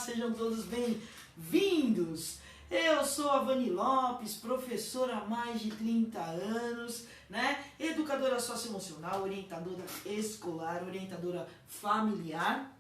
sejam todos bem-vindos. Eu sou a Vani Lopes, professora há mais de 30 anos, né? Educadora socioemocional, orientadora escolar, orientadora familiar.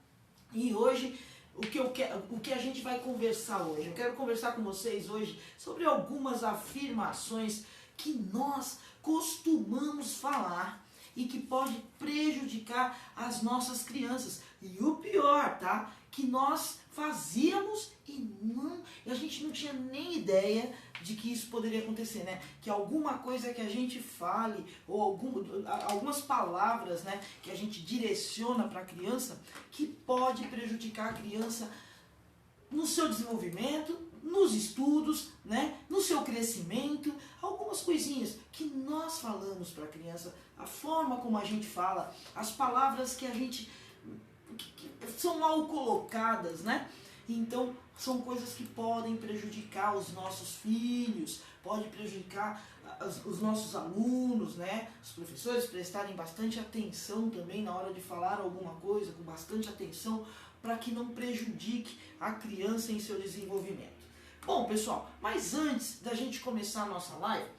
E hoje, o que a gente vai conversar hoje? Eu quero conversar com vocês hoje sobre algumas afirmações que nós costumamos falar e que pode prejudicar as nossas crianças. E o pior, tá? Que nós fazíamos e a gente não tinha nem ideia de que isso poderia acontecer, né? Que alguma coisa que a gente fale, ou algumas palavras, né, que a gente direciona para a criança, que pode prejudicar a criança no seu desenvolvimento, nos estudos, né, no seu crescimento, algumas coisinhas que nós falamos para a criança, a forma como a gente fala, as palavras que a gente que são mal colocadas, né? Então, são coisas que podem prejudicar os nossos filhos, pode prejudicar os nossos alunos, né? Os professores prestarem bastante atenção também na hora de falar alguma coisa, com bastante atenção, para que não prejudique a criança em seu desenvolvimento. Bom, pessoal, mas antes da gente começar a nossa live,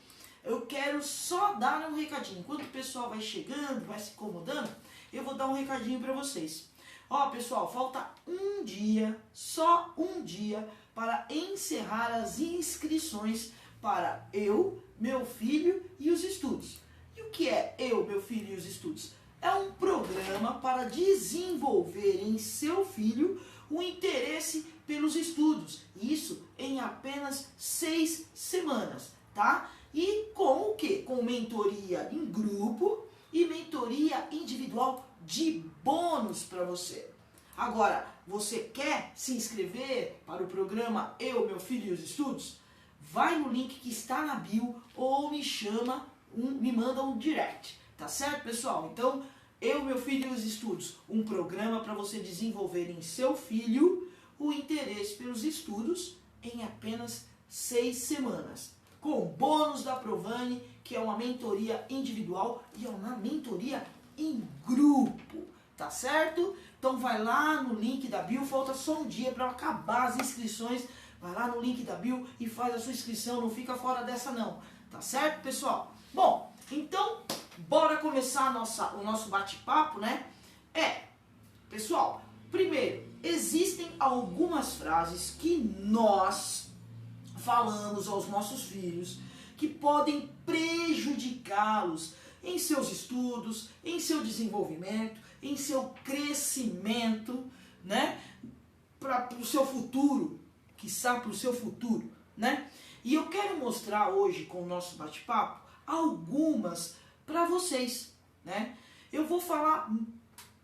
eu quero só dar um recadinho. Enquanto o pessoal vai chegando, vai se incomodando, eu vou dar um recadinho para vocês. Ó, pessoal, falta um dia, só um dia, para encerrar as inscrições para Eu, Meu Filho e os Estudos. E o que é Eu, Meu Filho e os Estudos? É um programa para desenvolver em seu filho o interesse pelos estudos. Isso em apenas 6 semanas, tá? E com o quê? Com mentoria em grupo e mentoria individual de bônus para você. Agora, você quer se inscrever para o programa Eu, Meu Filho e os Estudos? Vai no link que está na bio ou me manda um direct, tá certo, pessoal? Então, Eu, Meu Filho e os Estudos, um programa para você desenvolver em seu filho o interesse pelos estudos em apenas 6 semanas. Com bônus da Provani, que é uma mentoria individual e é uma mentoria em grupo, tá certo? Então vai lá no link da bio, falta só um dia para acabar as inscrições. Vai lá no link da bio e faz a sua inscrição, não fica fora dessa não, tá certo, pessoal? Bom, então bora começar o nosso bate-papo, né? Pessoal, primeiro, existem algumas frases que nós falamos aos nossos filhos que podem prejudicá-los em seus estudos, em seu desenvolvimento, em seu crescimento, né? Para o seu futuro, quiçá para o seu futuro, né? E eu quero mostrar hoje com o nosso bate-papo algumas para vocês, né? Eu vou falar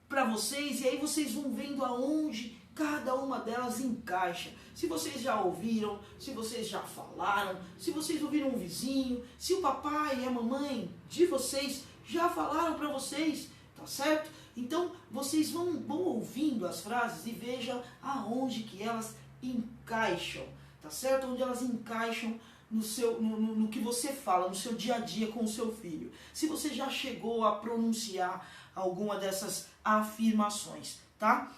para vocês e aí vocês vão vendo aonde cada uma delas encaixa. Se vocês já ouviram, se vocês já falaram, se vocês ouviram um vizinho, se o papai e a mamãe de vocês já falaram para vocês, tá certo? Então, vocês vão ouvindo as frases e vejam aonde que elas encaixam, tá certo? Onde elas encaixam no que você fala, no seu dia a dia com o seu filho. Se você já chegou a pronunciar alguma dessas afirmações, tá?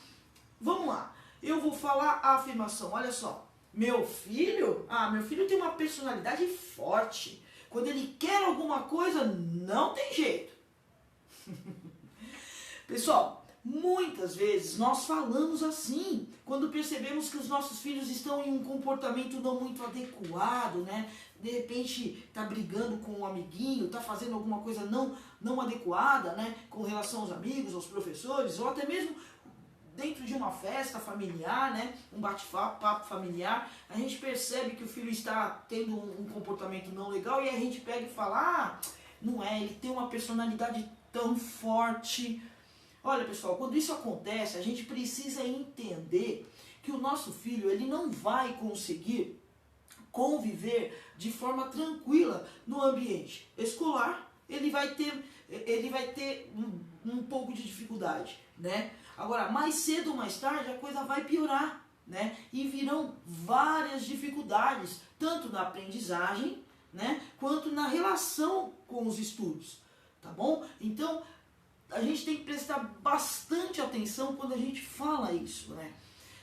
Vamos lá, eu vou falar a afirmação, olha só. Meu filho tem uma personalidade forte. Quando ele quer alguma coisa, não tem jeito. Pessoal, muitas vezes nós falamos assim, quando percebemos que os nossos filhos estão em um comportamento não muito adequado, né? De repente está brigando com um amiguinho, está fazendo alguma coisa não adequada, né? Com relação aos amigos, aos professores, ou até mesmo dentro de uma festa familiar, né, um bate-papo familiar, a gente percebe que o filho está tendo um comportamento não legal e a gente pega e fala, não é, ele tem uma personalidade tão forte. Olha, pessoal, quando isso acontece, a gente precisa entender que o nosso filho, ele não vai conseguir conviver de forma tranquila no ambiente escolar, ele vai ter um pouco de dificuldade, né? Agora, mais cedo ou mais tarde, a coisa vai piorar, né? E virão várias dificuldades, tanto na aprendizagem, né, quanto na relação com os estudos, tá bom? Então, a gente tem que prestar bastante atenção quando a gente fala isso, né?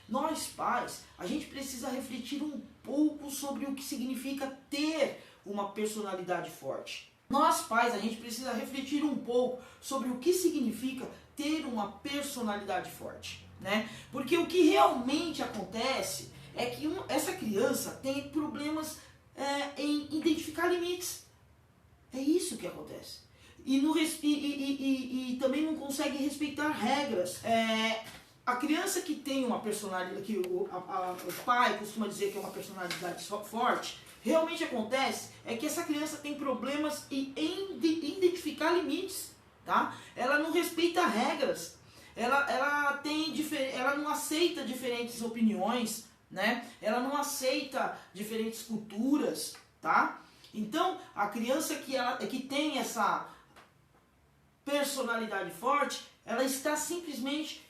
nós pais, a gente precisa refletir um pouco sobre o que significa ter uma personalidade forte. Nós pais, a gente precisa refletir um pouco sobre o que significa ter uma personalidade forte, né? Porque o que realmente acontece é que essa criança tem problemas em identificar limites. É isso que acontece. E também não consegue respeitar regras. A criança que tem uma personalidade, que o pai costuma dizer que é uma personalidade forte, realmente acontece é que essa criança tem problemas em identificar limites, tá? Ela não respeita regras, ela não aceita diferentes opiniões, né? Ela não aceita diferentes culturas, tá? Então, a criança que tem essa personalidade forte, ela está simplesmente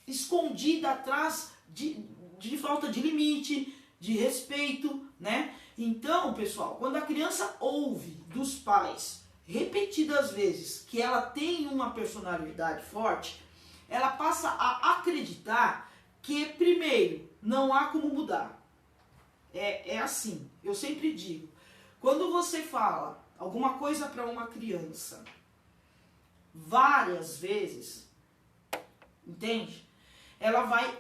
escondida atrás de falta de limite, de respeito, né? Então, pessoal, quando a criança ouve dos pais repetidas vezes que ela tem uma personalidade forte, ela passa a acreditar que, primeiro, não há como mudar. É assim, eu sempre digo, quando você fala alguma coisa para uma criança várias vezes, entende? Ela vai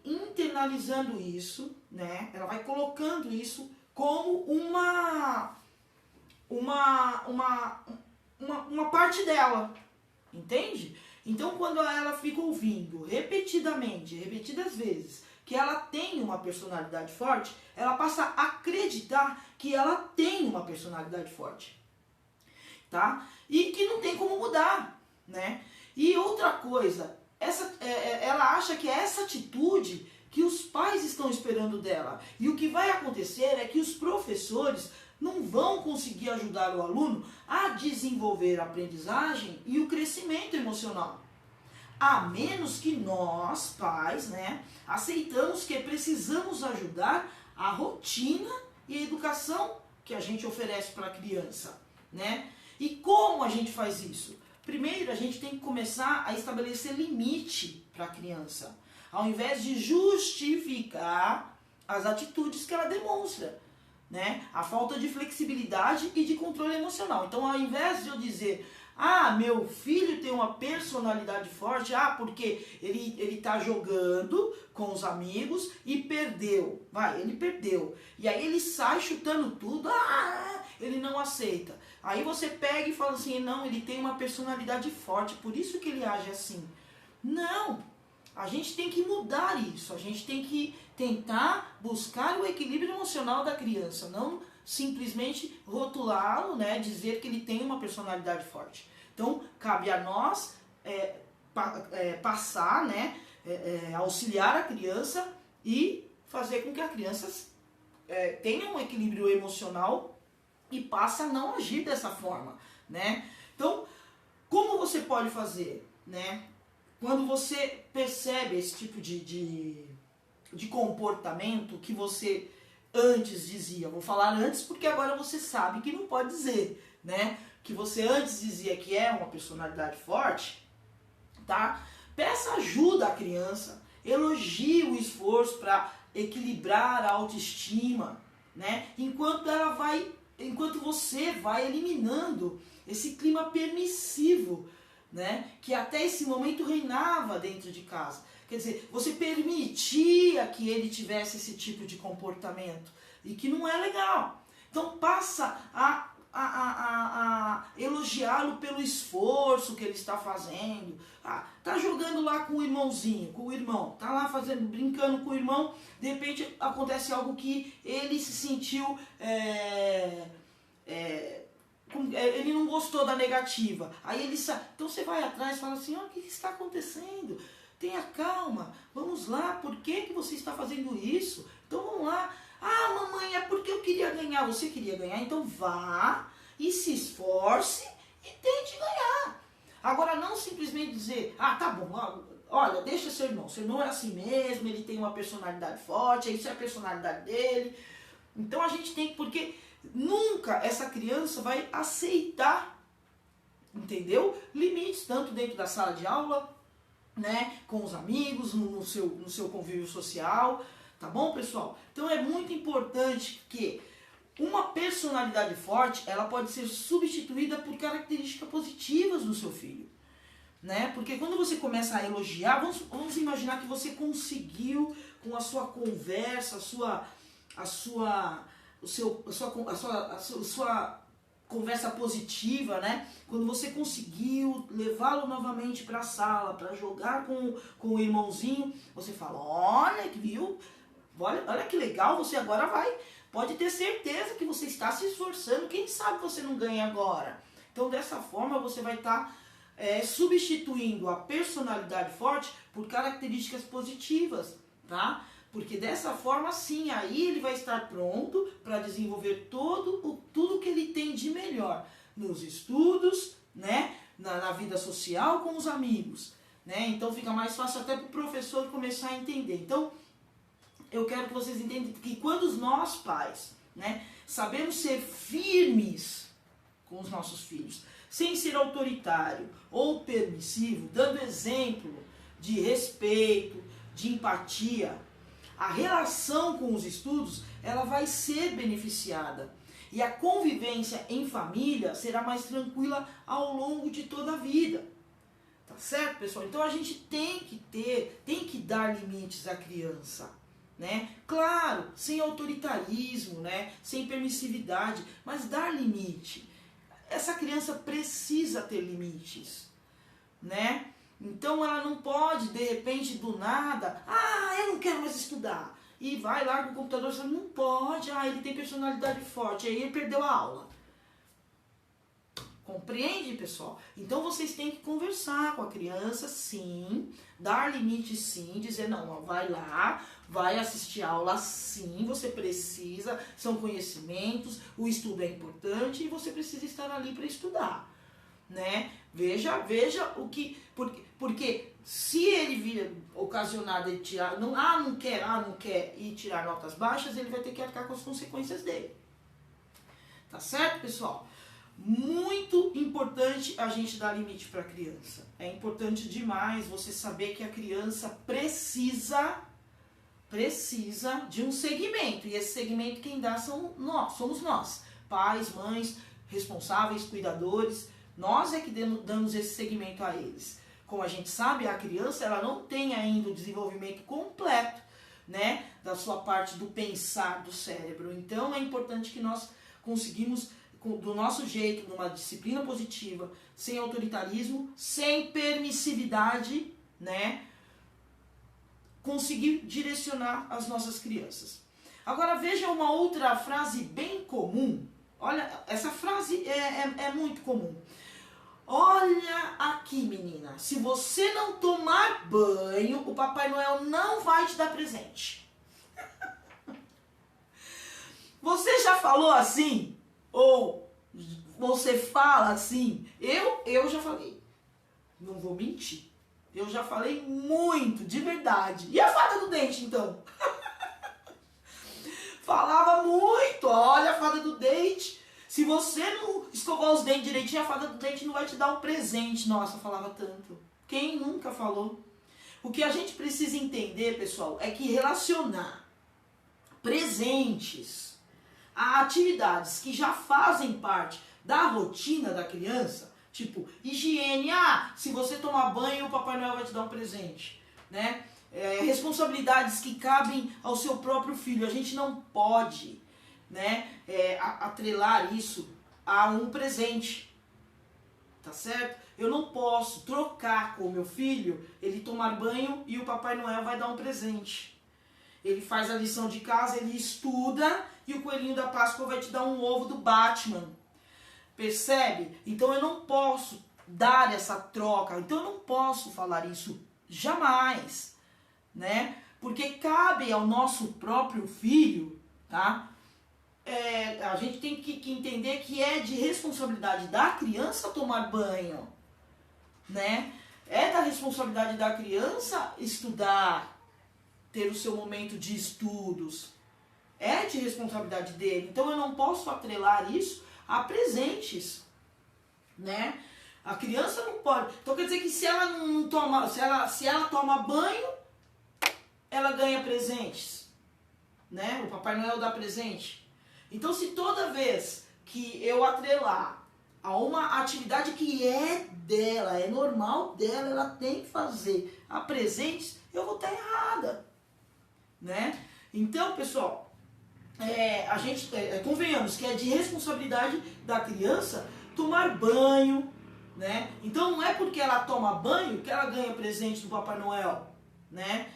internalizando isso, né? Ela vai colocando isso como uma parte dela, entende? Então, quando ela fica ouvindo repetidas vezes, que ela tem uma personalidade forte, ela passa a acreditar que ela tem uma personalidade forte, tá? E que não tem como mudar, né? E outra coisa, ela acha que é essa atitude que os pais estão esperando dela. E o que vai acontecer é que os professores não vão conseguir ajudar o aluno a desenvolver a aprendizagem e o crescimento emocional. A menos que nós, pais, né, aceitamos que precisamos ajudar a rotina e a educação que a gente oferece para a criança, né? E como a gente faz isso? Primeiro, a gente tem que começar a estabelecer limite para a criança, ao invés de justificar as atitudes que ela demonstra, né? A falta de flexibilidade e de controle emocional. Então, ao invés de eu dizer, meu filho tem uma personalidade forte, porque ele está jogando com os amigos e perdeu. Ele perdeu. E aí ele sai chutando tudo, ele não aceita. Aí você pega e fala assim, não, ele tem uma personalidade forte, por isso que ele age assim. Não, a gente tem que mudar isso, a gente tem que tentar buscar o equilíbrio emocional da criança, não simplesmente rotulá-lo, né, dizer que ele tem uma personalidade forte. Então, cabe a nós passar, né, auxiliar a criança e fazer com que a criança tenha um equilíbrio emocional e passe a não agir dessa forma, né? Então, como você pode fazer, né? Quando você percebe esse tipo de comportamento que você antes dizia, vou falar antes porque agora você sabe que não pode dizer, né? Que você antes dizia que é uma personalidade forte, tá? Peça ajuda à criança, elogie o esforço para equilibrar a autoestima, né? Enquanto você vai eliminando esse clima permissivo, né, que até esse momento reinava dentro de casa. Quer dizer, você permitia que ele tivesse esse tipo de comportamento e que não é legal. Então passa a elogiá-lo pelo esforço que ele está fazendo. Tá jogando lá com o irmãozinho, com o irmão, tá lá brincando com o irmão, de repente acontece algo que ele se sentiu, ele não gostou da negativa. Aí ele então você vai atrás e fala assim, o que está acontecendo? Tenha calma, vamos lá, por que você está fazendo isso? Então vamos lá. Mamãe, é porque eu queria ganhar. Você queria ganhar? Então vá e se esforce e tente ganhar. Agora não simplesmente dizer, tá bom, olha, deixa seu irmão é assim mesmo, ele tem uma personalidade forte, isso é a personalidade dele. Então a gente tem que, porque nunca essa criança vai aceitar, entendeu? Limites, tanto dentro da sala de aula, né, com os amigos, no seu convívio social, tá bom, pessoal? Então é muito importante que uma personalidade forte, ela pode ser substituída por características positivas do seu filho, né? Porque quando você começa a elogiar, vamos imaginar que você conseguiu com a sua conversa, a sua conversa positiva, né? Quando você conseguiu levá-lo novamente para a sala, para jogar com o irmãozinho, você fala, olha, viu? Olha que legal, você agora pode ter certeza que você está se esforçando, quem sabe você não ganha agora. Então dessa forma você vai estar substituindo a personalidade forte por características positivas, tá? Porque dessa forma sim, aí ele vai estar pronto para desenvolver tudo que ele tem de melhor nos estudos, né? Na vida social com os amigos, né? Então fica mais fácil até para o professor começar a entender. Então eu quero que vocês entendam que quando nós pais, né, sabemos ser firmes com os nossos filhos, sem ser autoritário ou permissivo, dando exemplo de respeito, de empatia, a relação com os estudos, ela vai ser beneficiada. E a convivência em família será mais tranquila ao longo de toda a vida. Tá certo, pessoal? Então a gente tem que dar limites à criança, né? Claro, sem autoritarismo, né? Sem permissividade, mas dar limite. Essa criança precisa ter limites, né? Então ela não pode, de repente, do nada, eu não quero mais estudar. E vai lá com o computador, você não pode, ele tem personalidade forte, aí ele perdeu a aula. Compreende, pessoal? Então vocês têm que conversar com a criança, sim, dar limite, sim, dizer, não, vai lá, vai assistir a aula, sim, você precisa, são conhecimentos, o estudo é importante e você precisa estar ali para estudar, né? Veja o que, porque se ele vir ocasionado de tirar, não quer e tirar notas baixas, ele vai ter que arcar com as consequências dele. Tá certo, pessoal? Muito importante a gente dar limite para a criança. É importante demais você saber que a criança precisa de um segmento. E esse segmento quem dá somos nós. Pais, mães, responsáveis, cuidadores. Nós é que damos esse segmento a eles. Como a gente sabe, a criança ela não tem ainda o desenvolvimento completo, né, da sua parte do pensar do cérebro. Então é importante que nós conseguimos do nosso jeito, numa disciplina positiva, sem autoritarismo, sem permissividade, né, conseguir direcionar as nossas crianças. Agora veja uma outra frase bem comum. Olha, essa frase é muito comum. Olha aqui, menina, se você não tomar banho, o Papai Noel não vai te dar presente. Você já falou assim? Ou você fala assim? Eu já falei. Não vou mentir. Eu já falei muito, de verdade. E a fada do dente, então? Falava muito. Olha a fada do dente. Se você não escovar os dentes direitinho, a fada do dente não vai te dar um presente. Nossa, falava tanto. Quem nunca falou? O que a gente precisa entender, pessoal, é que relacionar presentes a atividades que já fazem parte da rotina da criança, tipo higiene, se você tomar banho, o Papai Noel vai te dar um presente, né? Responsabilidades que cabem ao seu próprio filho. A gente não pode, né, atrelar isso a um presente, tá certo? Eu não posso trocar com o meu filho, ele tomar banho e o Papai Noel vai dar um presente. Ele faz a lição de casa, ele estuda e o coelhinho da Páscoa vai te dar um ovo do Batman. Percebe? Então eu não posso dar essa troca, então eu não posso falar isso jamais, né? Porque cabe ao nosso próprio filho, tá? A gente tem que entender que é de responsabilidade da criança tomar banho, né? É da responsabilidade da criança estudar, ter o seu momento de estudos. É de responsabilidade dele. Então eu não posso atrelar isso a presentes, né? A criança não pode. Então quer dizer que se ela não toma, se ela toma banho, ela ganha presentes, né? O Papai Noel dá presente. Então se toda vez que eu atrelar a uma atividade que é dela, é normal dela, ela tem que fazer a presentes, eu vou estar errada, né? Então, pessoal, a gente, convenhamos que é de responsabilidade da criança tomar banho, né? Então não é porque ela toma banho que ela ganha presente do Papai Noel, né?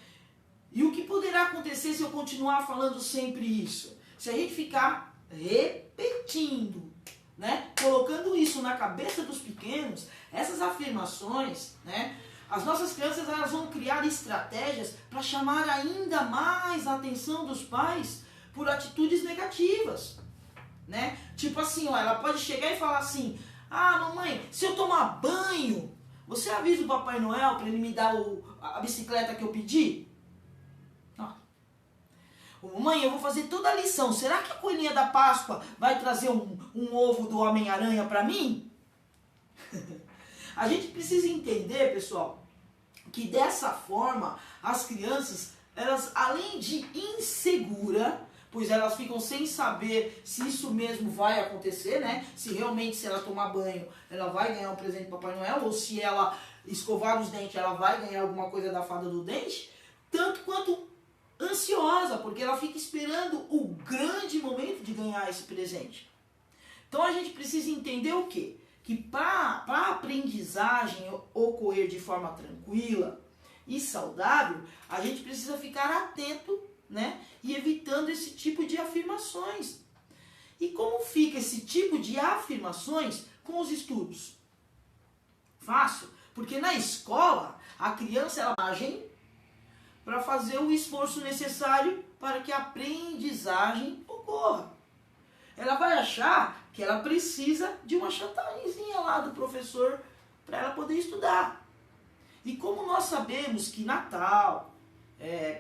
E o que poderá acontecer se eu continuar falando sempre isso? Se a gente ficar repetindo, né? Colocando isso na cabeça dos pequenos, essas afirmações, né? As nossas crianças, elas vão criar estratégias para chamar ainda mais a atenção dos pais por atitudes negativas, né? Tipo assim, ó, ela pode chegar e falar assim: ah, mamãe, se eu tomar banho, você avisa o Papai Noel para ele me dar a bicicleta que eu pedi? Mamãe, eu vou fazer toda a lição. Será que a coelhinha da Páscoa vai trazer um ovo do Homem-Aranha para mim? A gente precisa entender, pessoal, que dessa forma as crianças, elas além de insegura, pois elas ficam sem saber se isso mesmo vai acontecer, né? Se realmente, se ela tomar banho, ela vai ganhar um presente do Papai Noel, ou se ela escovar os dentes, ela vai ganhar alguma coisa da fada do dente, tanto quanto ansiosa, porque ela fica esperando o grande momento de ganhar esse presente. Então a gente precisa entender o quê? Que para a aprendizagem ocorrer de forma tranquila e saudável, a gente precisa ficar atento, né? E evitando esse tipo de afirmações. E como fica esse tipo de afirmações com os estudos? Fácil, porque na escola a criança ela age para fazer o esforço necessário para que a aprendizagem ocorra. Ela vai achar que ela precisa de uma chantagemzinha lá do professor para ela poder estudar. E como nós sabemos que Natal,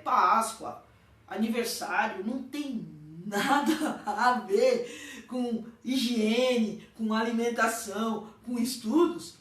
Páscoa, aniversário não tem nada a ver com higiene, com alimentação, com estudos,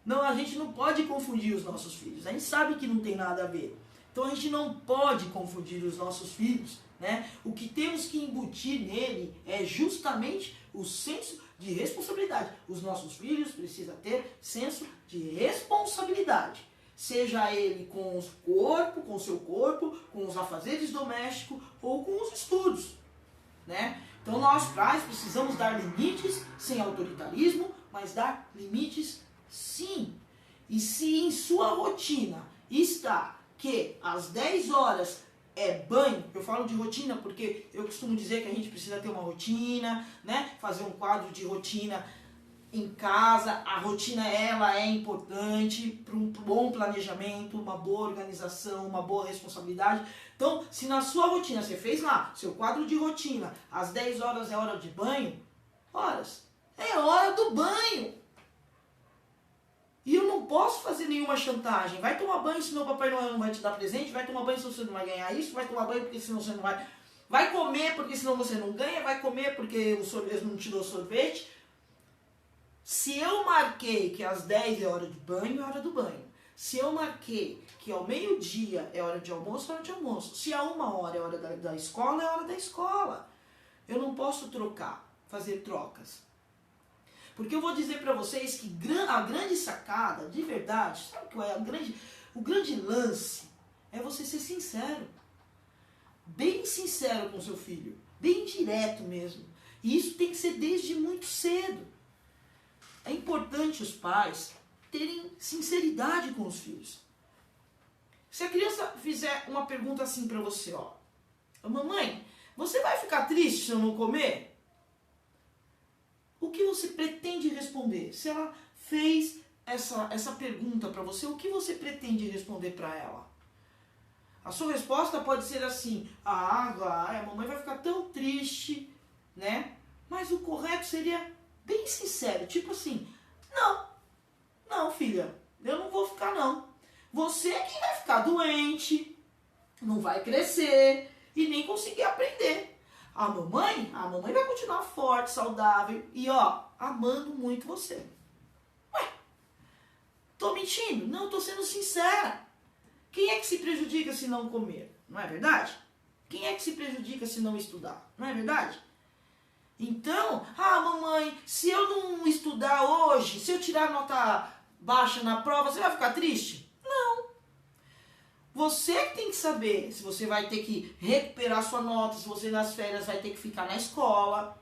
não, a gente não pode confundir os nossos filhos. A gente sabe que não tem nada a ver. Então a gente não pode confundir os nossos filhos, né? O que temos que embutir nele é justamente o senso de responsabilidade. Os nossos filhos precisam ter senso de responsabilidade. Seja ele com o corpo, com o seu corpo, com os afazeres domésticos ou com os estudos, né? Então nós pais precisamos dar limites sem autoritarismo, mas dar limites sim. E se em sua rotina está que às 10 horas é banho, eu falo de rotina porque eu costumo dizer que a gente precisa ter uma rotina, né? Fazer um quadro de rotina em casa. A rotina ela é importante para um bom planejamento, uma boa organização, uma boa responsabilidade. Então, se na sua rotina você fez lá seu quadro de rotina, às 10 horas é hora de banho, é hora do banho. E eu não posso fazer nenhuma chantagem. Vai tomar banho, senão o Papai Noel não vai te dar presente. Vai tomar banho, senão você não vai ganhar isso. Vai tomar banho, porque senão você não vai... Vai comer, porque senão você não ganha. Vai comer, porque o sorvete não te deu sorvete. Se eu marquei que às 10 é hora de banho, é hora do banho. Se eu marquei que ao meio-dia é hora de almoço, é hora de almoço. Se a 1 hora é hora da escola, é hora da escola. Eu não posso trocar, fazer trocas. Porque eu vou dizer para vocês que a grande sacada, de verdade, sabe o que é? O grande lance é você ser sincero. Bem sincero com seu filho. Bem direto mesmo. E isso tem que ser desde muito cedo. É importante os pais terem sinceridade com os filhos. Se a criança fizer uma pergunta assim para você, ó. Mamãe, você vai ficar triste se eu não comer? O que você pretende responder? Se ela fez essa pergunta para você, o que você pretende responder para ela? A sua resposta pode ser assim: a mamãe vai ficar tão triste, né? Mas o correto seria bem sincero, tipo assim: não, filha, eu não vou ficar não. Você é quem vai ficar doente, não vai crescer e nem conseguir aprender. A mamãe vai continuar forte, saudável e amando muito você. Ué, Tô mentindo? Não, tô sendo sincera. Quem é que se prejudica se não comer? Não é verdade? Quem é que se prejudica se não estudar? Não é verdade? Então, mamãe, se eu não estudar hoje, se eu tirar nota baixa na prova, você vai ficar triste? Não. Você que tem que saber se você vai ter que recuperar sua nota, se você nas férias vai ter que ficar na escola.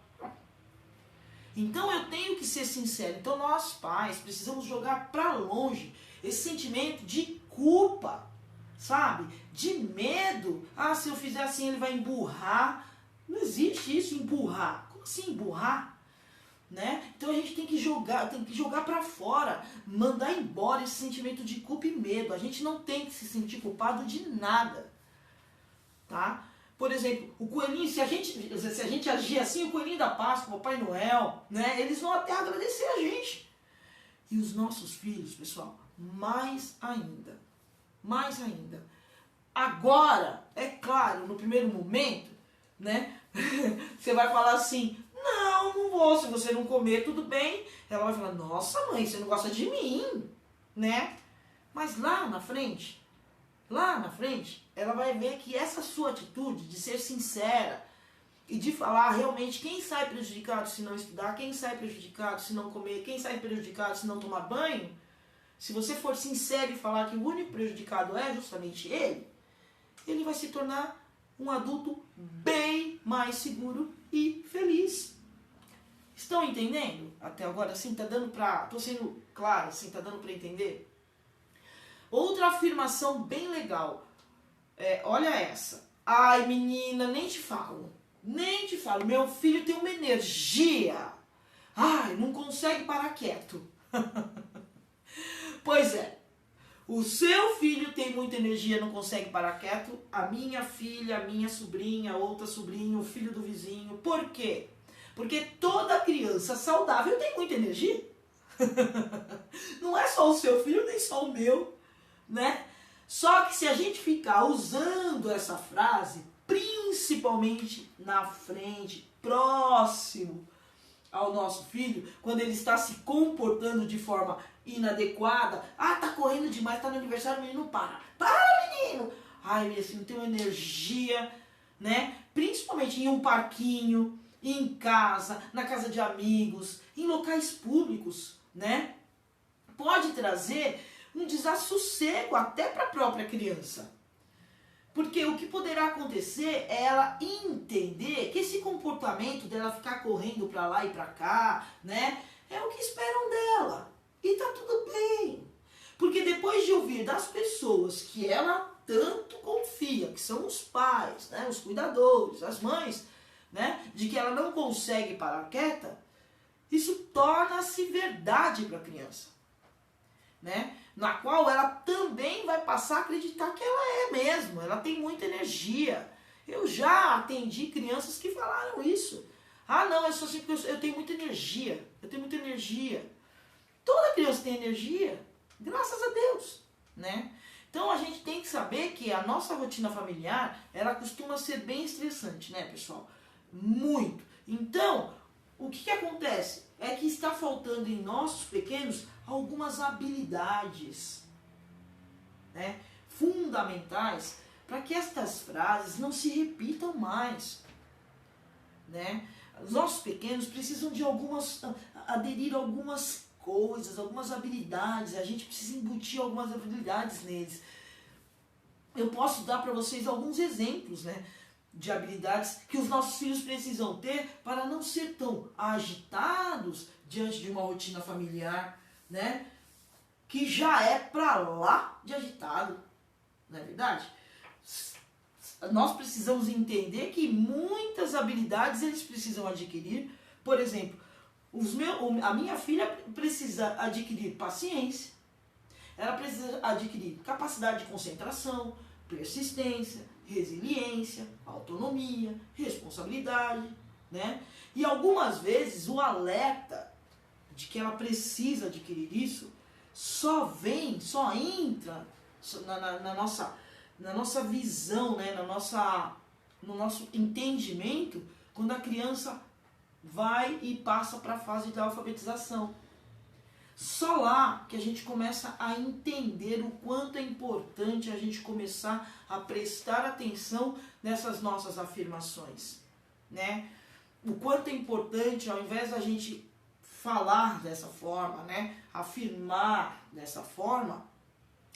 Então eu tenho que ser sincero. Então nós pais precisamos jogar para longe esse sentimento de culpa, sabe? De medo. Se eu fizer assim ele vai emburrar. Não existe isso, emburrar. Como assim emburrar? Né? Então a gente tem que jogar para fora, mandar embora esse sentimento de culpa e medo. A gente não tem que se sentir culpado de nada, tá? Por exemplo, o coelhinho, se a gente agir assim, o coelhinho da Páscoa, o Papai Noel, né? Eles vão até agradecer a gente. E os nossos filhos, pessoal, mais ainda. Mais ainda. Agora, é claro, no primeiro momento, né? Você vai falar assim, não vou, se você não comer, tudo bem. Ela vai falar, nossa mãe, você não gosta de mim, né? Mas lá na frente, ela vai ver que essa sua atitude de ser sincera e de falar realmente quem sai prejudicado se não estudar, quem sai prejudicado se não comer, quem sai prejudicado se não tomar banho, se você for sincero e falar que o único prejudicado é justamente ele vai se tornar um adulto bem mais seguro e feliz. Estão entendendo? Até agora, assim, tô sendo claro, assim, tá dando para entender? Outra afirmação bem legal. Olha essa. Ai, menina, nem te falo. Meu filho tem uma energia. Ai, não consegue parar quieto. Pois é. O seu filho tem muita energia, não consegue parar quieto. A minha filha, a minha sobrinha, outra sobrinha, o filho do vizinho. Por quê? Porque toda criança saudável tem muita energia. Não é só o seu filho, nem só o meu, né? Só que se a gente ficar usando essa frase, principalmente na frente, próximo ao nosso filho, quando ele está se comportando de forma inadequada, tá correndo demais, tá no aniversário, o menino não para. Para, menino! Ai, meu filho tem uma energia, né? Principalmente em um parquinho, em casa, na casa de amigos, em locais públicos, né? Pode trazer um desassossego até para a própria criança. Porque o que poderá acontecer é ela entender que esse comportamento dela ficar correndo para lá e para cá, né, é o que esperam dela. E tá tudo bem. Porque depois de ouvir das pessoas que ela tanto confia, que são os pais, né, os cuidadores, as mães, né, de que ela não consegue parar quieta, isso torna-se verdade para a criança, né? Na qual ela também vai passar a acreditar que ela é mesmo, ela tem muita energia. Eu já atendi crianças que falaram isso. Não, eu sou assim porque eu tenho muita energia, Toda criança tem energia, graças a Deus, né? Então a gente tem que saber que a nossa rotina familiar, ela costuma ser bem estressante, né, pessoal? Muito. Então, o que acontece? É que está faltando em nossos pequenos algumas habilidades, né, fundamentais para que estas frases não se repitam mais, né? Os nossos pequenos precisam de aderir a algumas coisas, algumas habilidades, a gente precisa embutir algumas habilidades neles. Eu posso dar para vocês alguns exemplos, né, de habilidades que os nossos filhos precisam ter para não ser tão agitados diante de uma rotina familiar, né, que já é para lá de agitado, não é verdade? Nós precisamos entender que muitas habilidades eles precisam adquirir. Por exemplo, a minha filha precisa adquirir paciência, ela precisa adquirir capacidade de concentração, persistência, resiliência, autonomia, responsabilidade, né? E algumas vezes o alerta de que ela precisa adquirir isso só entra na nossa visão, né? no nosso entendimento, quando a criança vai e passa para a fase da alfabetização. Só lá que a gente começa a entender o quanto é importante a gente começar a prestar atenção nessas nossas afirmações, né? O quanto é importante, ao invés da gente falar dessa forma, né, afirmar dessa forma,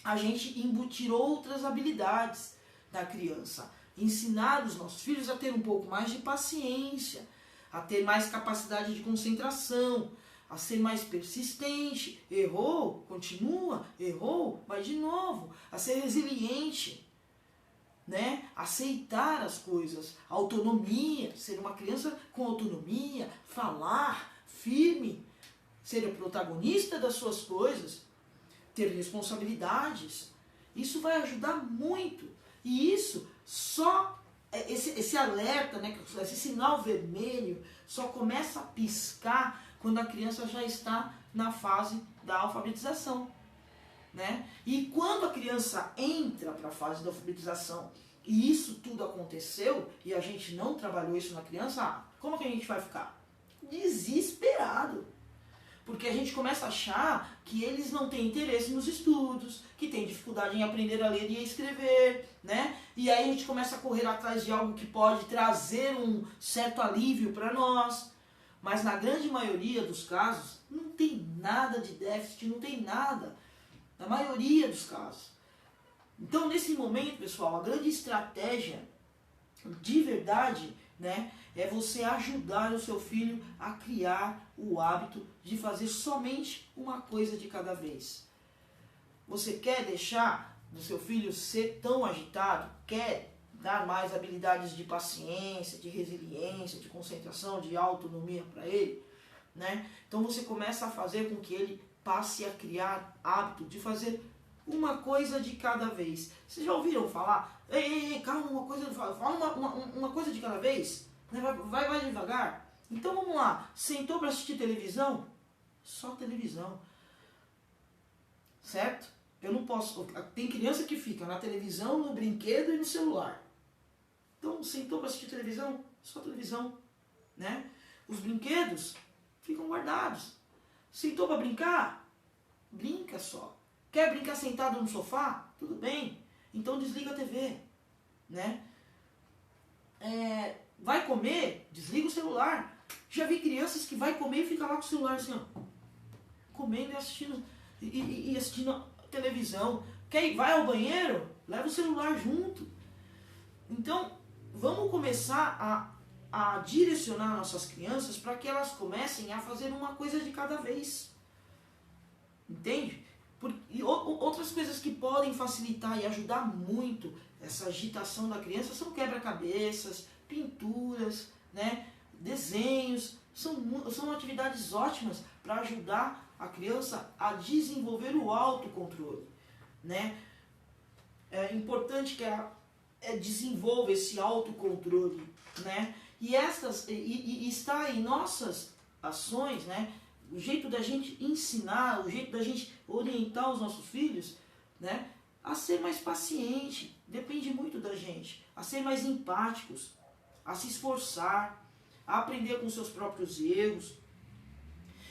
a gente embutir outras habilidades da criança, ensinar os nossos filhos a ter um pouco mais de paciência, a ter mais capacidade de concentração, a ser mais persistente. Errou, continua, errou, vai de novo, a ser resiliente, né? Aceitar as coisas, autonomia, ser uma criança com autonomia, falar firme, ser o protagonista das suas coisas, ter responsabilidades. Isso vai ajudar muito. E isso só, esse alerta, né, esse sinal vermelho, só começa a piscar quando a criança já está na fase da alfabetização, né? E quando a criança entra para a fase da alfabetização e isso tudo aconteceu e a gente não trabalhou isso na criança, como que a gente vai ficar? Desesperado. Porque a gente começa a achar que eles não têm interesse nos estudos, que têm dificuldade em aprender a ler e a escrever, né? E aí a gente começa a correr atrás de algo que pode trazer um certo alívio para nós. Mas na grande maioria dos casos, não tem nada de déficit, não tem nada. Na maioria dos casos. Então, nesse momento, pessoal, a grande estratégia, de verdade, né, é você ajudar o seu filho a criar o hábito de fazer somente uma coisa de cada vez. Você quer deixar o seu filho ser tão agitado? Quer dar mais habilidades de paciência, de resiliência, de concentração, de autonomia para ele, né? Então você começa a fazer com que ele passe a criar hábito de fazer uma coisa de cada vez. Vocês já ouviram falar? Ei, calma, uma coisa de cada vez? Vai devagar. Então vamos lá. Sentou para assistir televisão? Só televisão. Certo? Eu não posso... Tem criança que fica na televisão, no brinquedo e no celular. Então, sentou para assistir televisão? Só televisão, né? Os brinquedos ficam guardados. Sentou para brincar? Brinca só. Quer brincar sentado no sofá? Tudo bem. Então desliga a TV, né? Vai comer? Desliga o celular. Já vi crianças que vai comer e fica lá com o celular assim, ó, comendo e assistindo, e assistindo televisão. Vai ao banheiro? Leva o celular junto. Então, vamos começar a direcionar nossas crianças para que elas comecem a fazer uma coisa de cada vez. Entende? E outras coisas que podem facilitar e ajudar muito essa agitação da criança são quebra-cabeças, pinturas, né? Desenhos. São atividades ótimas para ajudar a criança a desenvolver o autocontrole, né? É importante que ela desenvolva esse autocontrole, né? E está em nossas ações, né? O jeito da gente ensinar, o jeito da gente orientar os nossos filhos, né, a ser mais paciente, depende muito da gente, a ser mais empáticos, a se esforçar, a aprender com seus próprios erros.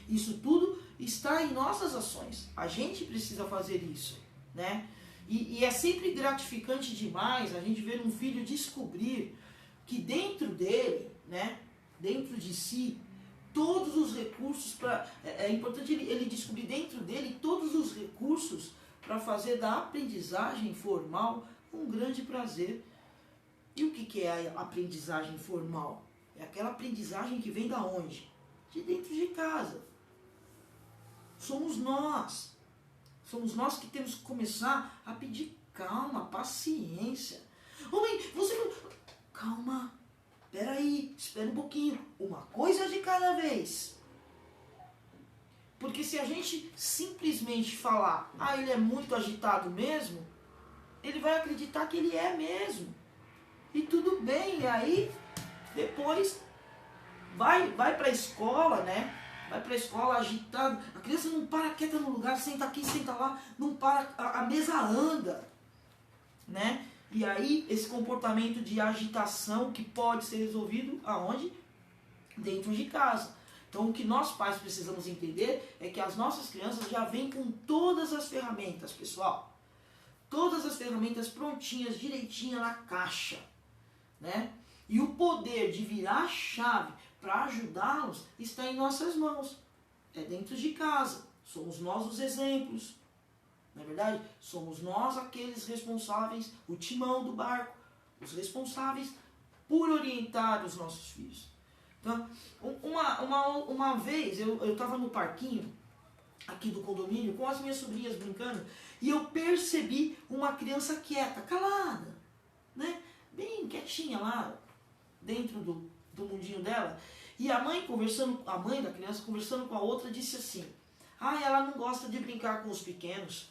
Isso tudo está em nossas ações. A gente precisa fazer isso, né? E é sempre gratificante demais a gente ver um filho descobrir que dentro dele, né, dentro de si, todos os recursos para... É importante ele descobrir dentro dele todos os recursos para fazer da aprendizagem formal um grande prazer. E o que é a aprendizagem formal? É aquela aprendizagem que vem da onde? De dentro de casa. Somos nós. Somos nós que temos que começar a pedir calma, paciência. Mãe, você não... Calma. Peraí, espera um pouquinho. Uma coisa de cada vez. Porque se a gente simplesmente falar, ele é muito agitado mesmo, ele vai acreditar que ele é mesmo. E tudo bem, e aí depois vai para a escola, né? Vai para a escola agitado. A criança não para quieta no lugar, senta aqui, senta lá, não para, a mesa anda, né? E aí, esse comportamento de agitação que pode ser resolvido aonde? Dentro de casa. Então o que nós pais precisamos entender é que as nossas crianças já vêm com todas as ferramentas, pessoal. Todas as ferramentas prontinhas, direitinha na caixa, né? E o poder de virar a chave para ajudá-los está em nossas mãos. É dentro de casa. Somos nós os exemplos. Não é verdade? Somos nós aqueles responsáveis, o timão do barco, os responsáveis por orientar os nossos filhos. Então, uma vez eu estava no parquinho aqui do condomínio com as minhas sobrinhas brincando e eu percebi uma criança quieta, calada, né? Bem quietinha lá dentro do mundinho dela. E a mãe da criança conversando com a outra disse assim: ah, ela não gosta de brincar com os pequenos.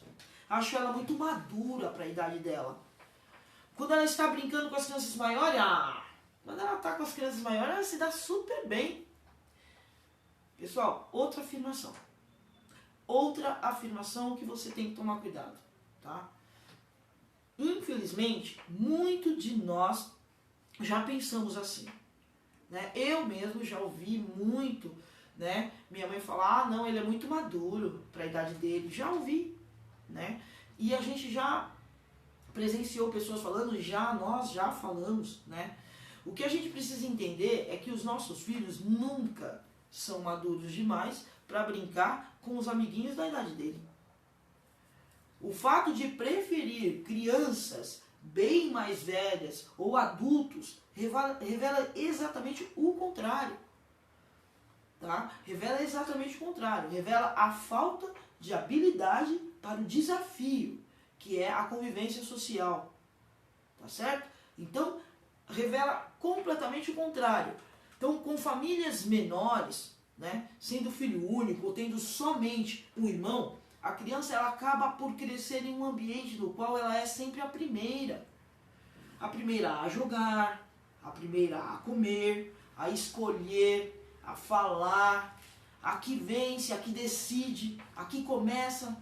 Acho ela muito madura para a idade dela. Quando ela está brincando com as crianças maiores, quando ela está com as crianças maiores, ela se dá super bem. Pessoal, outra afirmação. Outra afirmação que você tem que tomar cuidado, tá? Infelizmente, muito de nós já pensamos assim, né? Eu mesmo já ouvi muito, né? Minha mãe falar: não, ele é muito maduro para a idade dele. Já ouvi, né? E a gente já presenciou pessoas falando, nós já falamos, né? O que a gente precisa entender é que os nossos filhos nunca são maduros demais para brincar com os amiguinhos da idade dele. O fato de preferir crianças bem mais velhas ou adultos revela exatamente o contrário. Tá? Revela exatamente o contrário. Revela a falta de habilidade para o desafio, que é a convivência social. Tá certo? Então, revela completamente o contrário. Então, com famílias menores, né, sendo filho único ou tendo somente um irmão, a criança ela acaba por crescer em um ambiente no qual ela é sempre a primeira. A primeira a jogar, a primeira a comer, a escolher, a falar, a que vence, a que decide, a que começa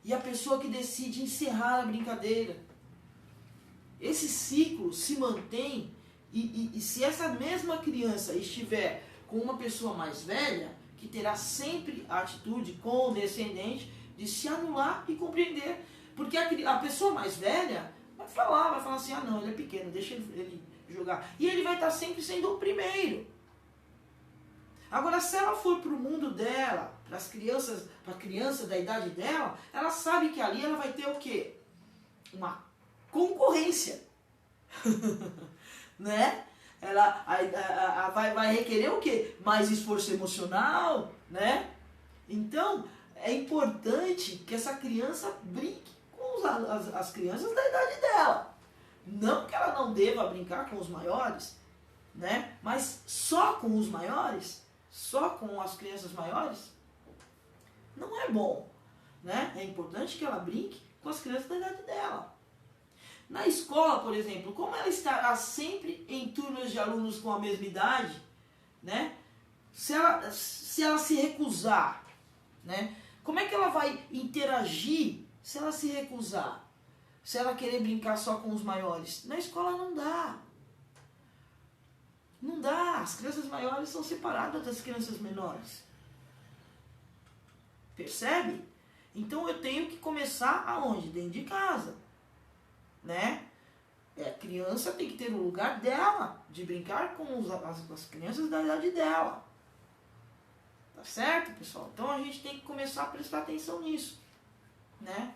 e a pessoa que decide encerrar a brincadeira. Esse ciclo se mantém e se essa mesma criança estiver com uma pessoa mais velha, que terá sempre a atitude condescendente de se anular e compreender. Porque a pessoa mais velha vai falar assim: ah não, ele é pequeno, deixa ele jogar. E ele vai estar sempre sendo o primeiro. Agora, se ela for para o mundo dela, para a criança da idade dela, ela sabe que ali ela vai ter o quê? Uma concorrência. Né? Ela vai requerer o quê? Mais esforço emocional, né? Então, é importante que essa criança brinque com as crianças da idade dela. Não que ela não deva brincar com os maiores, né? Mas só com os maiores, só com as crianças maiores, não é bom, né? É importante que ela brinque com as crianças da idade dela. Na escola, por exemplo, como ela estará sempre em turmas de alunos com a mesma idade, né? Se ela se recusar, né? Como é que ela vai interagir se ela se recusar? Se ela querer brincar só com os maiores? Na escola não dá. Não dá. As crianças maiores são separadas das crianças menores. Percebe? Então eu tenho que começar aonde? Dentro de casa. Né? A criança tem que ter o lugar dela, de brincar com as crianças da idade dela. Tá certo, pessoal? Então a gente tem que começar a prestar atenção nisso. Né?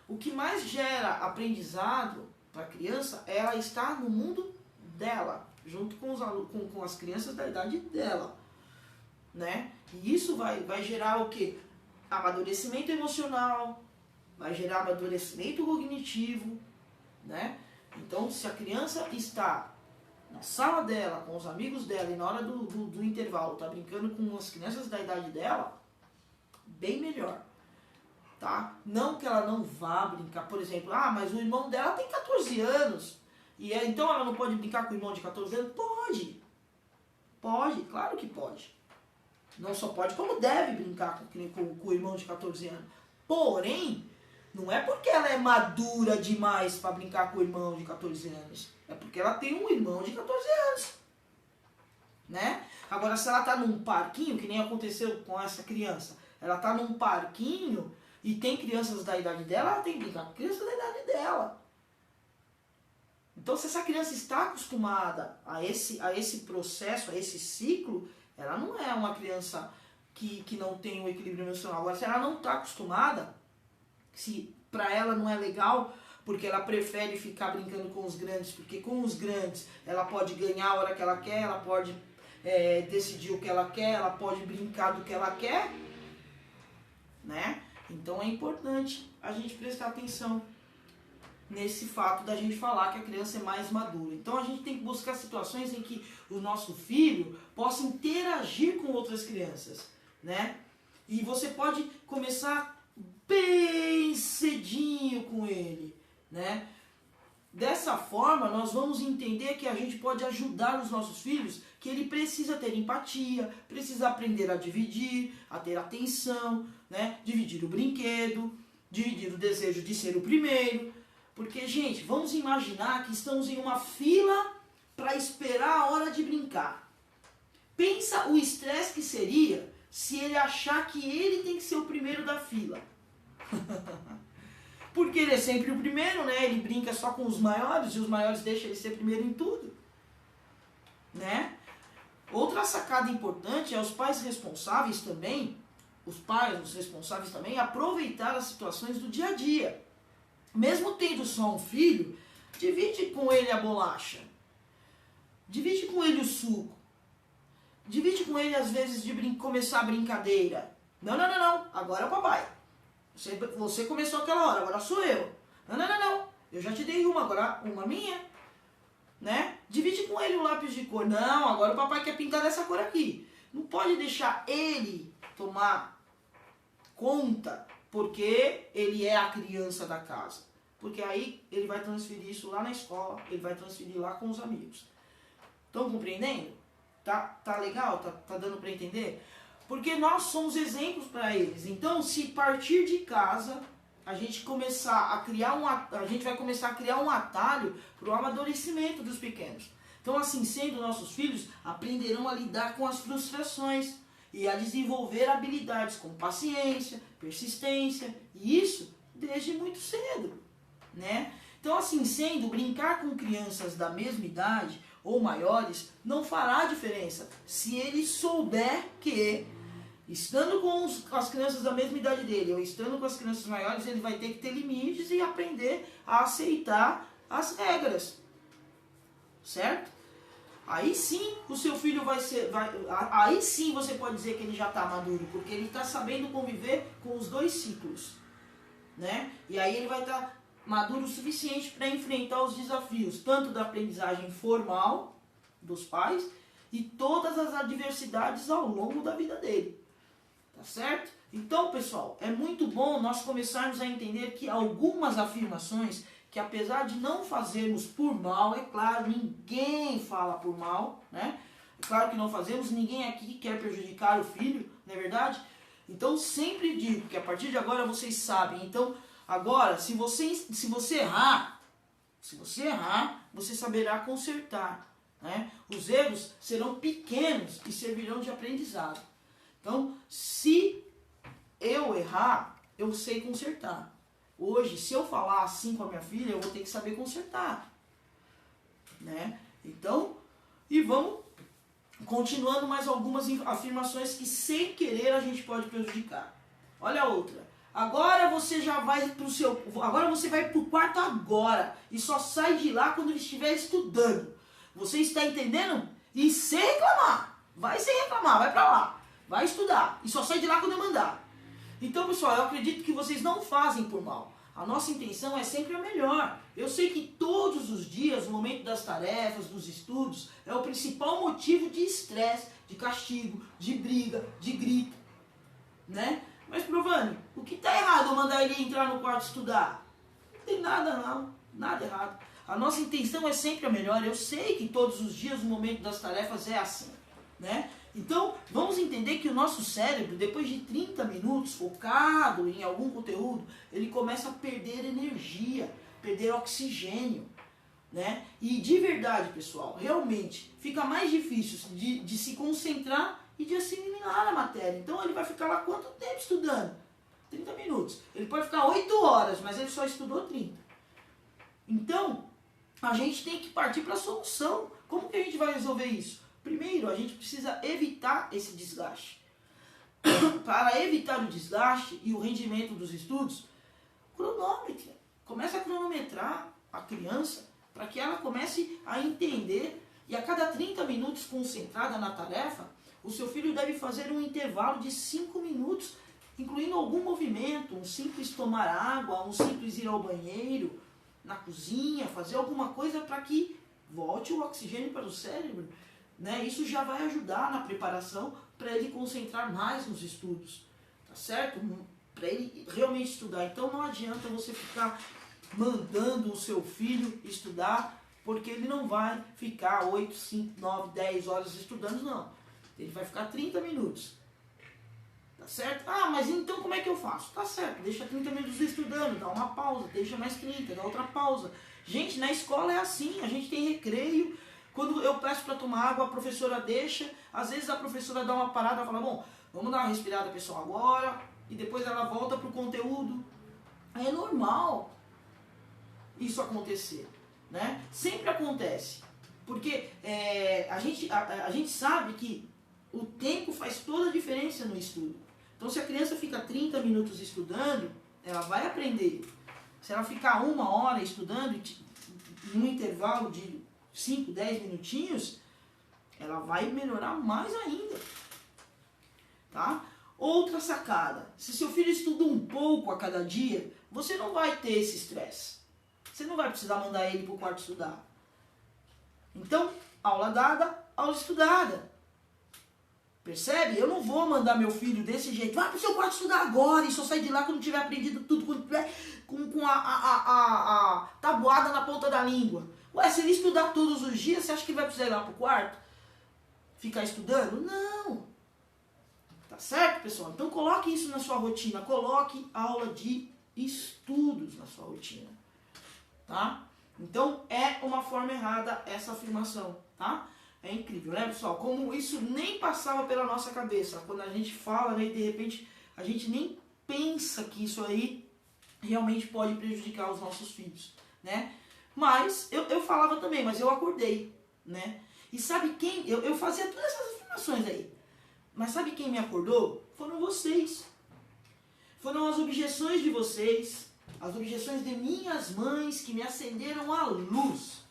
O que mais gera aprendizado para a criança é ela estar no mundo dela, junto com as crianças da idade dela. Né? E isso vai gerar o quê? Amadurecimento emocional, vai gerar amadurecimento cognitivo. Né? Então, se a criança está na sala dela, com os amigos dela, e na hora do intervalo está brincando com as crianças da idade dela, bem melhor. Tá? Não que ela não vá brincar, por exemplo, mas o irmão dela tem 14 anos, e então ela não pode brincar com o irmão de 14 anos? Pode! Pode, claro que pode. Não só pode, como deve brincar com o irmão de 14 anos. Porém, não é porque ela é madura demais para brincar com o irmão de 14 anos. É porque ela tem um irmão de 14 anos. Né? Agora, se ela está num parquinho, que nem aconteceu com essa criança, ela está num parquinho e tem crianças da idade dela, ela tem que brincar com crianças da idade dela. Então, se essa criança está acostumada a esse processo, a esse ciclo, ela não é uma criança que não tem um equilíbrio emocional. Agora, se ela não está acostumada, se para ela não é legal, porque ela prefere ficar brincando com os grandes, porque com os grandes ela pode ganhar a hora que ela quer, ela pode decidir o que ela quer, ela pode brincar do que ela quer, né? Então é importante a gente prestar atenção nesse fato da gente falar que a criança é mais madura. Então a gente tem que buscar situações em que o nosso filho possa interagir com outras crianças, né? E você pode começar bem cedinho com ele, né? Dessa forma, nós vamos entender que a gente pode ajudar os nossos filhos, que ele precisa ter empatia, precisa aprender a dividir, a ter atenção, né? Dividir o brinquedo, dividir o desejo de ser o primeiro. Porque, gente, vamos imaginar que estamos em uma fila para esperar a hora de brincar. Pensa o estresse que seria se ele achar que ele tem que ser o primeiro da fila. Porque ele é sempre o primeiro, né? Ele brinca só com os maiores e os maiores deixam ele ser primeiro em tudo, né? Outra sacada importante é os pais responsáveis também, os responsáveis também, aproveitar as situações do dia a dia. Mesmo tendo só um filho, divide com ele a bolacha, divide com ele o suco, divide com ele às vezes de começar a brincadeira. Não, agora é o papai. Você começou aquela hora, agora sou eu. Não, eu já te dei uma, agora uma minha. Né? Divide com ele o lápis de cor. Não, agora o papai quer pintar dessa cor aqui. Não pode deixar ele tomar conta, porque ele é a criança da casa. Porque aí ele vai transferir isso lá na escola, ele vai transferir lá com os amigos. Estão compreendendo? Tá legal? Tá dando para entender? Porque nós somos exemplos para eles. Então, se partir de casa, a gente vai começar a criar um atalho para o amadurecimento dos pequenos. Então, assim sendo, nossos filhos aprenderão a lidar com as frustrações e a desenvolver habilidades como paciência, persistência, e isso desde muito cedo, né? Então, assim sendo, brincar com crianças da mesma idade ou maiores não fará diferença se ele souber que, estando com as crianças da mesma idade dele ou estando com as crianças maiores, ele vai ter que ter limites e aprender a aceitar as regras, certo? Aí sim o seu filho aí sim você pode dizer que ele já está maduro, porque ele está sabendo conviver com os dois ciclos, né? E aí ele vai estar maduro o suficiente para enfrentar os desafios, tanto da aprendizagem formal dos pais e todas as adversidades ao longo da vida dele. Tá certo? Então, pessoal, é muito bom nós começarmos a entender que algumas afirmações que, apesar de não fazermos por mal, é claro, ninguém fala por mal, né? É claro que não fazemos, ninguém aqui quer prejudicar o filho, não é verdade? Então, sempre digo que a partir de agora vocês sabem. Então, agora, se você errar, você saberá consertar, né? Os erros serão pequenos e servirão de aprendizado. Então, se eu errar, eu sei consertar. Hoje, se eu falar assim com a minha filha, eu vou ter que saber consertar, né? Então, e vamos continuando mais algumas afirmações que sem querer a gente pode prejudicar. Olha a outra. Agora você já vai agora você vai pro quarto agora e só sai de lá quando ele estiver estudando. Você está entendendo? E sem reclamar. Vai sem reclamar, vai pra lá. Vai estudar. E só sai de lá quando eu mandar. Então, pessoal, eu acredito que vocês não fazem por mal. A nossa intenção é sempre a melhor. Eu sei que todos os dias, no momento das tarefas, dos estudos, é o principal motivo de estresse, de castigo, de briga, de grito, né? Mas, Provani, o que está errado eu mandar ele entrar no quarto estudar? Não tem nada não, nada errado. A nossa intenção é sempre a melhor. Eu sei que todos os dias, no momento das tarefas, é assim, né? Então, vamos entender que o nosso cérebro, depois de 30 minutos focado em algum conteúdo, ele começa a perder energia, perder oxigênio, né? E de verdade, pessoal, realmente fica mais difícil de se concentrar e de assimilar a matéria. Então ele vai ficar lá quanto tempo estudando? 30 minutos. Ele pode ficar 8 horas, mas ele só estudou 30. Então, a gente tem que partir para a solução. Como que a gente vai resolver isso? Primeiro, a gente precisa evitar esse desgaste. Para evitar o desgaste e o rendimento dos estudos, cronômetro. Começa a cronometrar a criança para que ela comece a entender. E a cada 30 minutos concentrada na tarefa, o seu filho deve fazer um intervalo de 5 minutos, incluindo algum movimento, um simples tomar água, um simples ir ao banheiro, na cozinha, fazer alguma coisa para que volte o oxigênio para o cérebro. Né? Isso já vai ajudar na preparação para ele concentrar mais nos estudos, tá certo? Para ele realmente estudar. Então não adianta você ficar mandando o seu filho estudar, porque ele não vai ficar 8, 5, 9, 10 horas estudando, não. Ele vai ficar 30 minutos. Tá certo? Ah, mas então como é que eu faço? Tá certo, deixa 30 minutos estudando, dá uma pausa, deixa mais 30, dá outra pausa. Gente, na escola é assim, a gente tem recreio. Quando eu peço para tomar água, a professora deixa. Às vezes a professora dá uma parada e fala, bom, vamos dar uma respirada, pessoal, agora. E depois ela volta para o conteúdo. É normal isso acontecer, né? Sempre acontece. Porque a gente sabe que o tempo faz toda a diferença no estudo. Então, se a criança fica 30 minutos estudando, ela vai aprender. Se ela ficar 1 hora estudando, num intervalo de 5, 10 minutinhos, ela vai melhorar mais ainda. Tá? Outra sacada. Se seu filho estuda um pouco a cada dia, você não vai ter esse estresse. Você não vai precisar mandar ele para o quarto estudar. Então, aula dada, aula estudada. Percebe? Eu não vou mandar meu filho desse jeito. Vai pro seu quarto estudar agora e só sair de lá quando tiver aprendido tudo, quando tiver com a tabuada na ponta da língua. Ué, se ele estudar todos os dias, você acha que ele vai precisar ir lá pro quarto? Ficar estudando? Não. Tá certo, pessoal? Então coloque isso na sua rotina. Coloque aula de estudos na sua rotina. Tá? Então é uma forma errada essa afirmação. Tá? É incrível, né, pessoal? Como isso nem passava pela nossa cabeça. Quando a gente fala, né, e de repente a gente nem pensa que isso aí realmente pode prejudicar os nossos filhos, né? Mas eu falava também, mas eu acordei, né? E sabe quem? Eu fazia todas essas afirmações aí. Mas sabe quem me acordou? Foram vocês. Foram as objeções de vocês, as objeções de minhas mães que me acenderam a luz.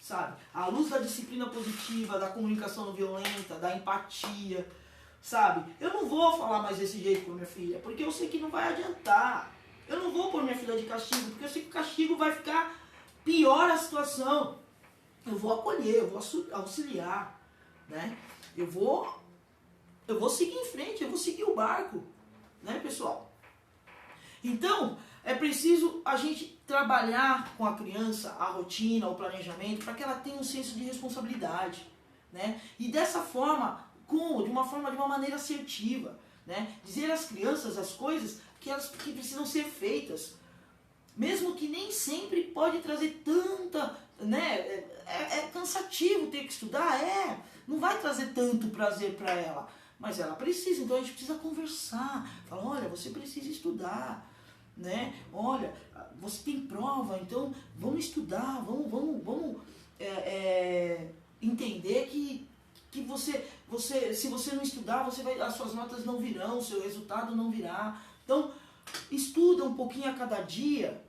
Sabe? A luz da disciplina positiva, da comunicação não violenta, da empatia, sabe? Eu não vou falar mais desse jeito com minha filha, porque eu sei que não vai adiantar. Eu não vou pôr minha filha de castigo, porque eu sei que o castigo vai ficar pior a situação. Eu vou acolher, eu vou auxiliar, né? Eu vou seguir em frente, eu vou seguir o barco, né, pessoal? Então, é preciso a gente trabalhar com a criança a rotina, o planejamento, para que ela tenha um senso de responsabilidade, né? E dessa forma, de uma maneira assertiva, né? Dizer às crianças as coisas que precisam ser feitas, mesmo que nem sempre pode trazer tanta, né? É cansativo ter que estudar, não vai trazer tanto prazer para ela, mas ela precisa. Então a gente precisa conversar, falar, olha, você precisa estudar. Né? Olha, você tem prova, então vamos estudar, vamos entender que você, se você não estudar, as suas notas não virão, o seu resultado não virá. Então, estuda um pouquinho a cada dia,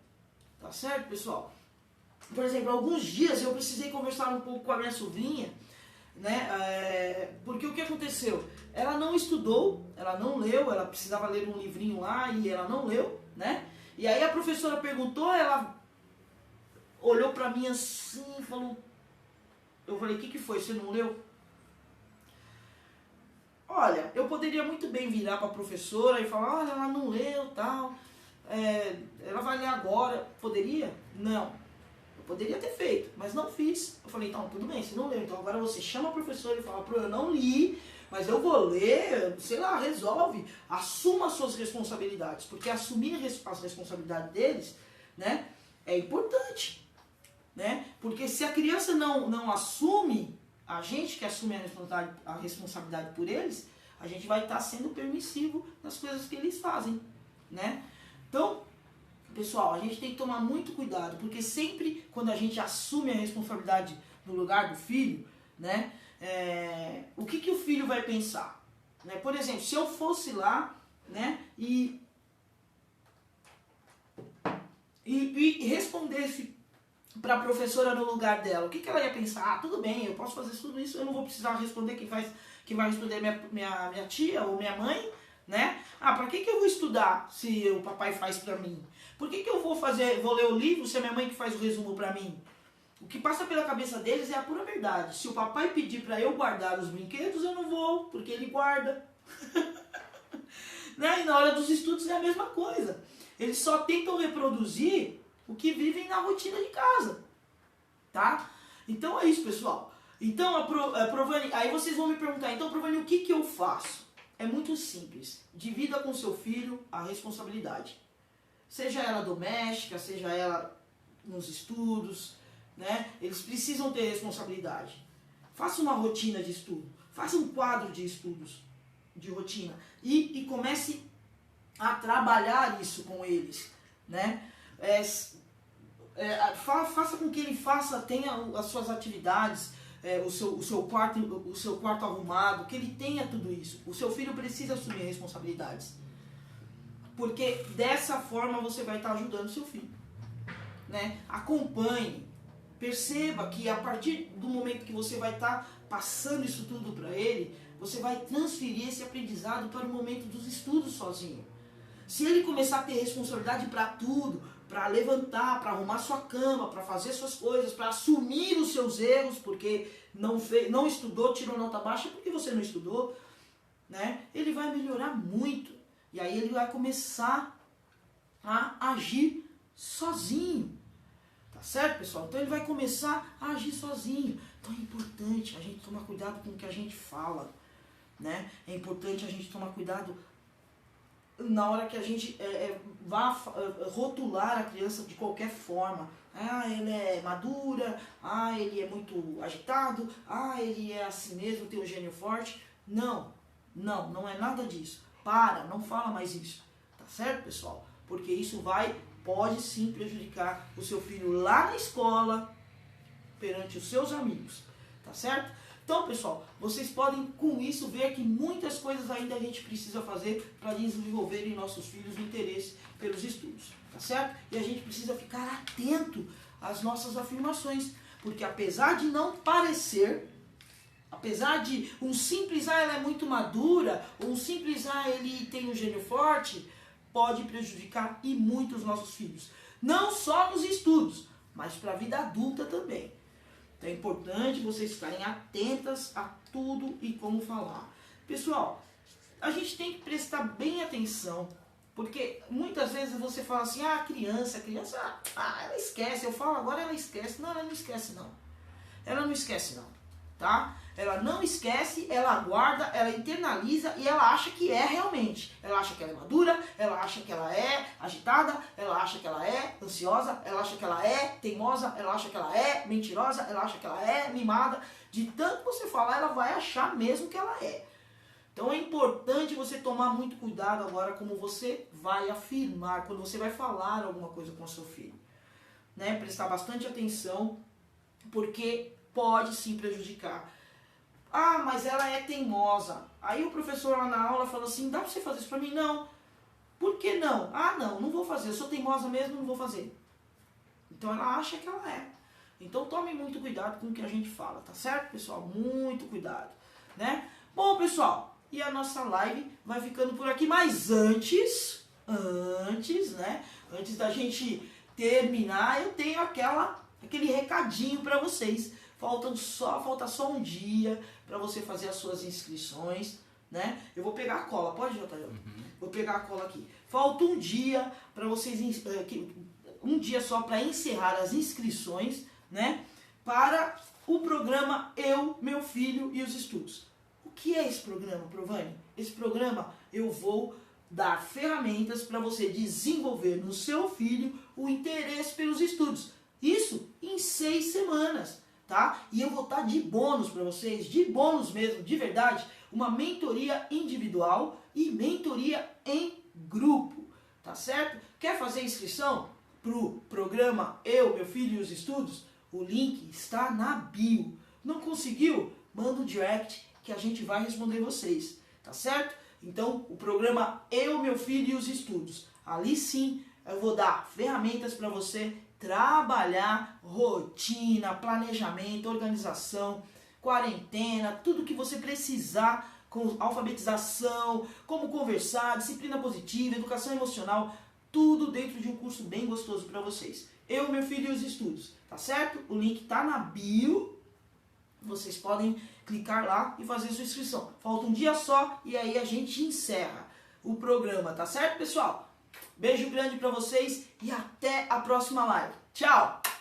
tá certo, pessoal? Por exemplo, alguns dias eu precisei conversar um pouco com a minha sobrinha, né? Porque o que aconteceu? Ela não estudou, ela não leu, ela precisava ler um livrinho lá e ela não leu, né? E aí a professora perguntou, ela olhou pra mim assim e falou, eu falei, o que foi, você não leu? Olha, eu poderia muito bem virar pra professora e falar, olha, ela não leu, tal, ela vai ler agora, poderia? Não, eu poderia ter feito, mas não fiz. Eu falei, então, tudo bem, você não leu, então agora você chama a professora e fala, eu não li, mas eu vou ler, sei lá, resolve, assuma as suas responsabilidades, porque assumir as responsabilidades deles, né, é importante, né? Porque se a criança não assume, a gente que assume a responsabilidade por eles, a gente vai estar sendo permissivo nas coisas que eles fazem, né? Então, pessoal, a gente tem que tomar muito cuidado, porque sempre quando a gente assume a responsabilidade no lugar do filho, né? O que o filho vai pensar? Né? Por exemplo, se eu fosse lá, né, e respondesse para a professora no lugar dela, o que ela ia pensar? Ah, tudo bem, eu posso fazer tudo isso, eu não vou precisar responder, quem vai responder minha tia ou minha mãe, né? Ah, para que eu vou estudar se o papai faz para mim? Por que eu vou ler o livro se é minha mãe que faz o resumo para mim? O que passa pela cabeça deles é a pura verdade. Se o papai pedir para eu guardar os brinquedos, eu não vou, porque ele guarda. Né? E na hora dos estudos é a mesma coisa. Eles só tentam reproduzir o que vivem na rotina de casa. Tá? Então é isso, pessoal. Então, Provani, aí vocês vão me perguntar, então, Provani, o que eu faço? É muito simples. Divida com seu filho a responsabilidade. Seja ela doméstica, seja ela nos estudos, né? Eles precisam ter responsabilidade. Faça uma rotina de estudo. Faça um quadro de estudos, de rotina. E comece a trabalhar isso com eles, né? Faça com que ele tenha as suas atividades, o seu quarto arrumado, que ele tenha tudo isso. O seu filho precisa assumir responsabilidades. Porque dessa forma você vai estar ajudando o seu filho, né? Acompanhe, perceba que a partir do momento que você vai estar passando isso tudo para ele, você vai transferir esse aprendizado para o momento dos estudos sozinho. Se ele começar a ter responsabilidade para tudo, para levantar, para arrumar sua cama, para fazer suas coisas, para assumir os seus erros, porque não estudou, tirou nota baixa porque você não estudou, né? Ele vai melhorar muito. E aí ele vai começar a agir sozinho. Tá certo, pessoal? Então ele vai começar a agir sozinho. Então é importante a gente tomar cuidado com o que a gente fala, né? É importante a gente tomar cuidado na hora que a gente vá rotular a criança de qualquer forma. Ah, ela é madura, ah, ele é muito agitado, ah, ele é assim mesmo, tem um gênio forte. Não é nada disso. Não fala mais isso. Tá certo, pessoal? Porque isso pode sim prejudicar o seu filho lá na escola, perante os seus amigos. Tá certo? Então, pessoal, vocês podem com isso ver que muitas coisas ainda a gente precisa fazer para desenvolver em nossos filhos o interesse pelos estudos. Tá certo? E a gente precisa ficar atento às nossas afirmações. Porque apesar de não parecer, apesar de um simples ela é muito madura, ou um simples ele tem um gênio forte, pode prejudicar e muito os nossos filhos. Não só nos estudos, mas para a vida adulta também. Então é importante vocês ficarem atentas a tudo e como falar. Pessoal, a gente tem que prestar bem atenção, porque muitas vezes você fala assim, criança, ela esquece. Eu falo agora, ela esquece. Não, ela não esquece não. Ela não esquece não, tá? Ela não esquece, ela guarda, ela internaliza e ela acha que é realmente. Ela acha que ela é madura, ela acha que ela é agitada, ela acha que ela é ansiosa, ela acha que ela é teimosa, ela acha que ela é mentirosa, ela acha que ela é mimada. De tanto você falar, ela vai achar mesmo que ela é. Então é importante você tomar muito cuidado agora como você vai afirmar, quando você vai falar alguma coisa com o seu filho. Né? Prestar bastante atenção, porque pode sim prejudicar. Mas ela é teimosa. Aí o professor lá na aula falou assim, dá pra você fazer isso pra mim? Não. Por que não? Não vou fazer. Eu sou teimosa mesmo, não vou fazer. Então ela acha que ela é. Então tome muito cuidado com o que a gente fala, tá certo, pessoal? Muito cuidado, né? Bom, pessoal, e a nossa live vai ficando por aqui. Mas antes, né? Antes da gente terminar, eu tenho aquele recadinho pra vocês. Falta só um dia para você fazer as suas inscrições, né? Eu vou pegar a cola, pode, JJ? Vou pegar a cola aqui. Falta um dia para vocês, um dia só para encerrar as inscrições, né? Para o programa Eu, Meu Filho e os Estudos. O que é esse programa, Provani? Esse programa eu vou dar ferramentas para você desenvolver no seu filho o interesse pelos estudos. Isso em 6 semanas, tá? E eu vou estar de bônus para vocês, de bônus mesmo, de verdade, uma mentoria individual e mentoria em grupo, tá certo? Quer fazer inscrição pro programa Eu, Meu Filho e os Estudos? O link está na bio. Não conseguiu? Manda um direct que a gente vai responder vocês, tá certo? Então, o programa Eu, Meu Filho e os Estudos. Ali sim, eu vou dar ferramentas para você trabalhar rotina, planejamento, organização, quarentena, tudo que você precisar, com alfabetização, como conversar, disciplina positiva, educação emocional, tudo dentro de um curso bem gostoso para vocês. Eu, Meu Filho e os Estudos, tá certo? O link tá na bio, vocês podem clicar lá e fazer sua inscrição. Falta um dia só e aí a gente encerra o programa, tá certo, pessoal? Beijo grande para vocês e até a próxima live. Tchau!